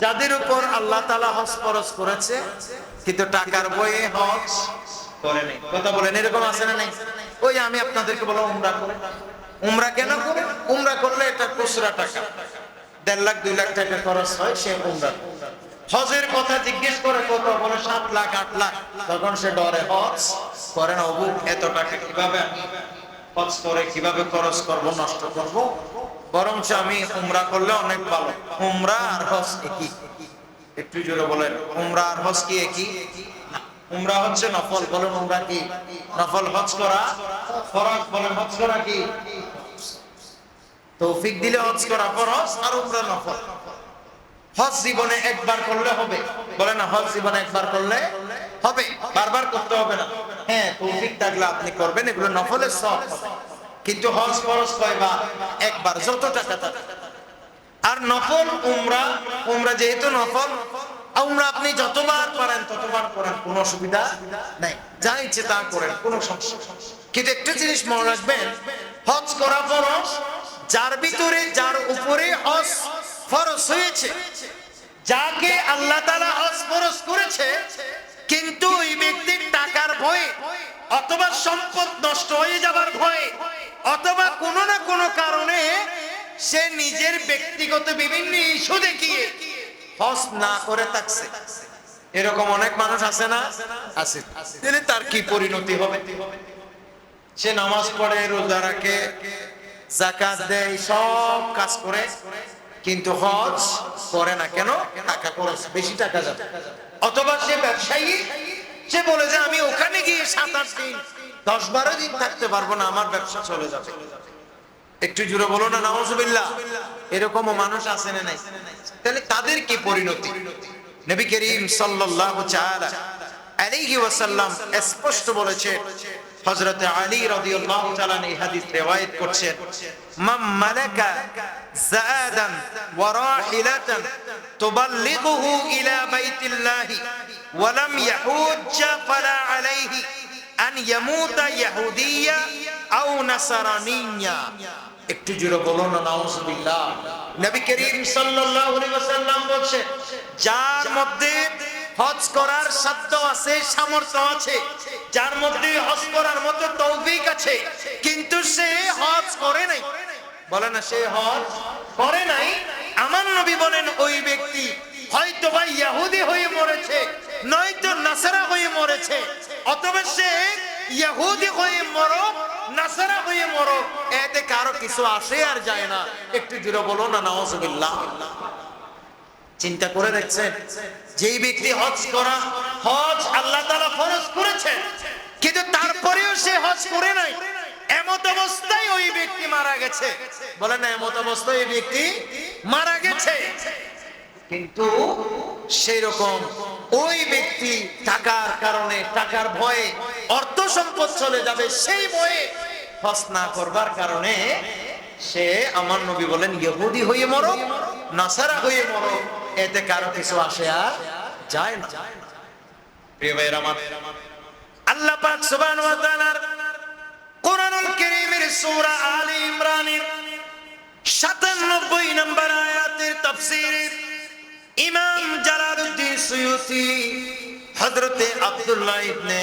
যাদের উপর আল্লাহ তাআলা হজ ফরজ করেছে কিন্তু টাকার বয়ে হজ করে নাই, কথা বলেন এরকম আছে না নাই? ওই আমি আপনাদেরকে বললাম উমরা করে, উমরা কেন করে? উমরা করলে এটা খুচরা টাকা 1.5 লাখ 2 লাখ টাকা খরচ হয়, সে উমরা। হজের কথা জিজ্ঞেস করে কত, বলে 7 লাখ 8 লাখ, তখন সে ডরে হজ করে না। অবু এত টাকা কিভাবে আমি হজ করে কিভাবে খরচ করব, নষ্ট করব, বরঞ্চ আমি উমরা করলে অনেক ভালো। উমরা আর হজ একই? একটু জোরে বলেন, উমরা আর হজ কি একই? না, উমরা হচ্ছে নফল। বলেন উমরা কি নফল? হজ করা ফরজ। বলেন হজ করা কি? তৌফিক দিলে হজ করা ফরজ আর উমরা নফল। হজ জীবনে একবার করলে হবে, বলে না? হজ জীবনে একবার করলে হবে, বারবার করতে হবে না। হ্যাঁ, তৌফিক থাকলে আপনি করবেন, এগুলো নফলের সওয়াব হবে। কিন্তু হজ ফরজ কয়বার? একবার, যত টাকা থাকে। আর নফল উমরা, উমরা যেহেতু নফল, উমরা আপনি যতবার পারেন ততবার করেন, কোনো অসুবিধা নাই, যা ইচ্ছে তা করেন, কোনো সমস্যা। কিন্তু একটা জিনিস মনে রাখবেন, হজ করা ফরজ। যার ভিতরে যার উপরে হজ ফরজ হয়েছে, যাকে আল্লাহ তাআলা হজ ফরজ করেছে, কিন্তু ওই ব্যক্তির টাকার ভয়ে অথবা সম্পদ নষ্ট হয়ে যাবার ভয়ে অথবা কোনো না কোনো কারণে সে নিজের ব্যক্তিগত বিভিন্ন ইস্যু দেখিয়ে হজ না করে থাকছে, এরকম অনেক মানুষ আছে না? আছে। তাহলে তার কি পরিণতি হবে? সে নামাজ পড়ে, রোজা রাখে, যাকাত দেয়, সব কাজ করে, কিন্তু হজ করে না। কেন? টাকা খরচ, বেশি টাকা যাবে। অথবা সে ব্যবসায়ী, সে বলে যে আমি ওখানে গিয়ে 7-8 দিন 10-12 দিন থাকতে পারবো না, আমার ব্যবসা চলে যাবে। একটু জুড়ে বলো না নাউজুবিল্লাহ। এরকমও মানুষ আছে না নাই? তাহলে তাদের কি পরিণতি? নবী করিম সাল্লাল্লাহু তাআলা আলাইহি ওয়াসাল্লাম স্পষ্ট বলেছে, হযরত আলী রাদিয়াল্লাহু তাআলা এই হাদিস riwayat করছেন, মান মালাকা যাদান ওয়া রাহিলাতান তুবাল্লিগুহু ইলা বাইতিল্লাহি ওয়া লাম ইয়াহুজ্জা ফালা আলাইহি আন ইয়ামুতা ইয়াহুদিয়্যা আও নাসারানিয়্যা। একটু জোরে বলো না নাউজুবিল্লাহ। নবী করিম সাল্লাল্লাহু আলাইহি ওয়াসাল্লাম বলেন, যার মধ্যে হজ করার সাধ্য আছে, সামর্থ্য আছে, যার মধ্যে হজ করার মতো তৌফিক আছে, কিন্তু সে হজ করে নাই, বলে না সে হজ করে নাই, আমার নবী বলেন ওই ব্যক্তি হয়তো বা ইহুদি হয়ে মরেছে, নয়তো নাসারা হয়ে মরেছে, অথবা সে ইহুদি হয়ে মরক, নাসারা হয়ে মরক, এতে কারো কিছু আসে আর যায় না। একটু জোরে বলো না নাউজুবিল্লাহ। চিন্তা করে দেখছেন, যেই ব্যক্তি হজ করা, হজ আল্লাহ তাআলা ফরজ করেছেন, কিন্তু তারপরেও সে হজ করে নাই, এমত অবস্থায় ওই ব্যক্তি মারা গেছে, বলে না এমত অবস্থায় ওই ব্যক্তি মারা গেছে, কিন্তু সেই রকম ওই ব্যক্তি টাকার কারণে, টাকার ভয়ে, অর্থ সম্পদ চলে যাবে সেই ভয়ে হজ না করবার কারণে সে, আমার নবী বলেন, ইহুদি হয়ে মরক, নাসারা হয়ে মরক, এতে কারো কিছু আসে আর যায় না। প্রিয় ভাইরা আমার, আল্লাহ পাক সুবহানাহু ওয়া তাআলার কোরআনুল কারীমের সূরা আলে ইমরানের 97 নম্বর আয়াতের তাফসীরে ইমাম জালালউদ্দিন সুয়ুতী হযরতে আব্দুল্লাহ ইবনে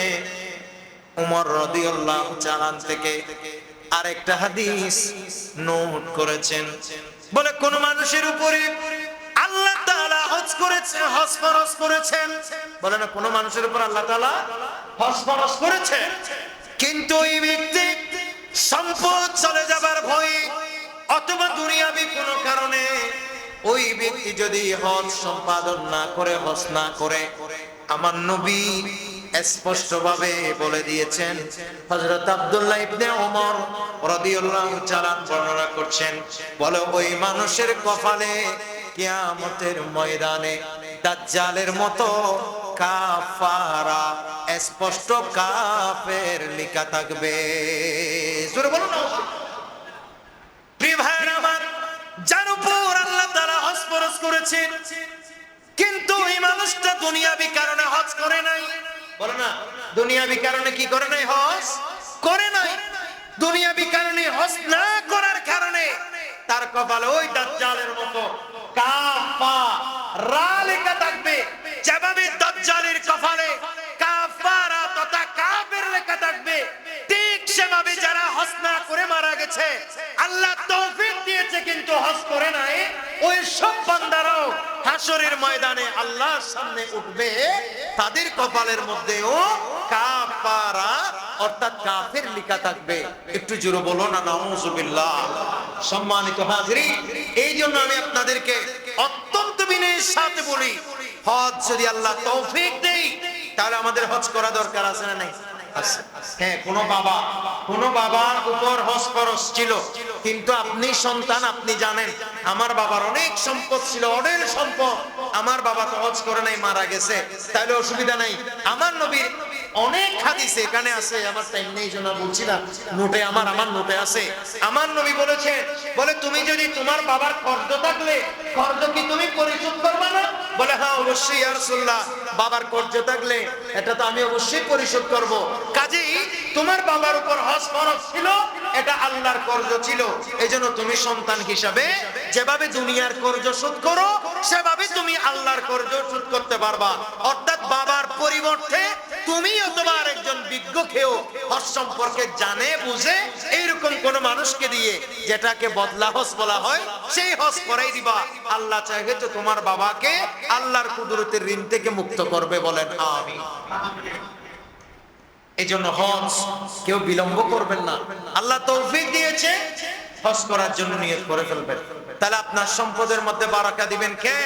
উমর রাদিয়াল্লাহু তাআলা থেকে আরেকটা হাদিস নোট করেছেন। বলে কোন মানুষের উপরে আল্লাহ তাআলা হজ করেছে, হজ ফরজ করেছেন, বলে না কোন মানুষের উপর আল্লাহ তাআলা হজ ফরজ করেছেন, কিন্তু ওই ব্যক্তি সম্পদ চলে যাবার ভয়ে অথবা দুনিয়াবি কোনো কারণে ওই ব্যক্তি যদি হজ সম্পাদন না করে, হজ না করে, আমার নবী স্পষ্টভাবে বলে দিয়েছেন, হযরত আব্দুল্লাহ ইবনে ওমর রাদিয়াল্লাহু তাআলা বর্ণনা করছেন, বলে ওই মানুষের কপালে কিয়ামতের ময়দানে দাজ্জালের মতো কাফারা, স্পষ্ট কাফের লেখা থাকবে। জোরে বলুন না। প্রিয় ভাইরা আমার, যার উপর আল্লাহ তাআলা হজ ফরজ করেছেন, কিন্তু এই মানুষটা দুনিয়াবি কারণে হজ করে নাই, বলে না দুনিয়াবি কারণে কি করে নাই? হজ করে নাই। দুনিয়াবি কারণে হজ না করার কারণে তার কপালে ওই দাজ্জালের মতো কাফা রা লেখা থাকবে, যেভাবে দাজ্জালের কপালে কাফারা তথা কাফের লেখা থাকবে, ঠিক সেভাবে যারা হজ না করে মারা গেছে, আল্লাহ তৌফিক দিয়েছে কিন্তু হজ করে নাই, ওই সব বান্দারাও হাশরের ময়দানে আল্লাহর সামনে উঠবে, তাদের কপালের মধ্যেও কাফারা অর্থাৎ কাফের লেখা থাকবে। একটু জোরে বলো না নাউজুবিল্লাহ। সম্মানিত হাজরিন, এই জন্য আমি আপনাদেরকে অত্যন্ত বিনয়ের সাথে বলি, হজ যদি আল্লাহ তৌফিক দেয় তাহলে আমাদের হজ করা দরকার আছে না নাই? হ্যাঁ, কোন বাবার উপর হজ ফরজ ছিল, কিন্তু আপনি সন্তান, আপনি জানেন আমার বাবার অনেক সম্পদ ছিল, অনেক সম্পদ, আমার বাবা তো হজ করে নাই, মারা গেছে, তাহলে অসুবিধা নাই। আমার নবীর অনেক হাদিস এখানে আছে, আমার টাইম নেই জন্য বলছি না, নোটে আমার নোটে আছে। আমার নবী বলেছেন, বলে তুমি যদি তোমার বাবার কর্জ থাকলে, কর্জ কি তুমি পরিশোধ করবে না? বলে হ্যাঁ অবশ্যই ইয়া রাসূলুল্লাহ, বাবার কর্জ থাকলে এটা তো আমি অবশ্যই পরিশোধ করব। কাজেই তোমার বাবার উপর হজ ফরজ ছিল, এটা আল্লাহর কর্জ ছিল, এজন্য তুমি সন্তান হিসাবে যেভাবে দুনিয়ার কর্জ শোধ করো, সেভাবে তুমি আল্লাহর কর্জ শোধ করতে পারবা। অর্থাৎ বাবার পরিবর্তে তুমি অথবা আরেকজন বিজ্ঞ কেউ হজ সম্পর্কে জানে বুঝে এইরকম কোন মানুষকে দিয়ে, যেটাকে বদলা হজ বলা হয়, সেই হজ করাই দিবা। আল্লাহ চাইবে তো তোমার বাবাকে আল্লাহর কুদরতের ঋণ থেকে মুক্ত করবে। বলেন আমিন। এই জন্য হজ কেউ বিলম্ব করবেন না। আল্লাহ তৌফিক দিয়েছে, হজ করার জন্য নিয়ত করে ফেলবেন, তাহলে আপনার সম্পদের মধ্যে বারাকা দিবেন কে?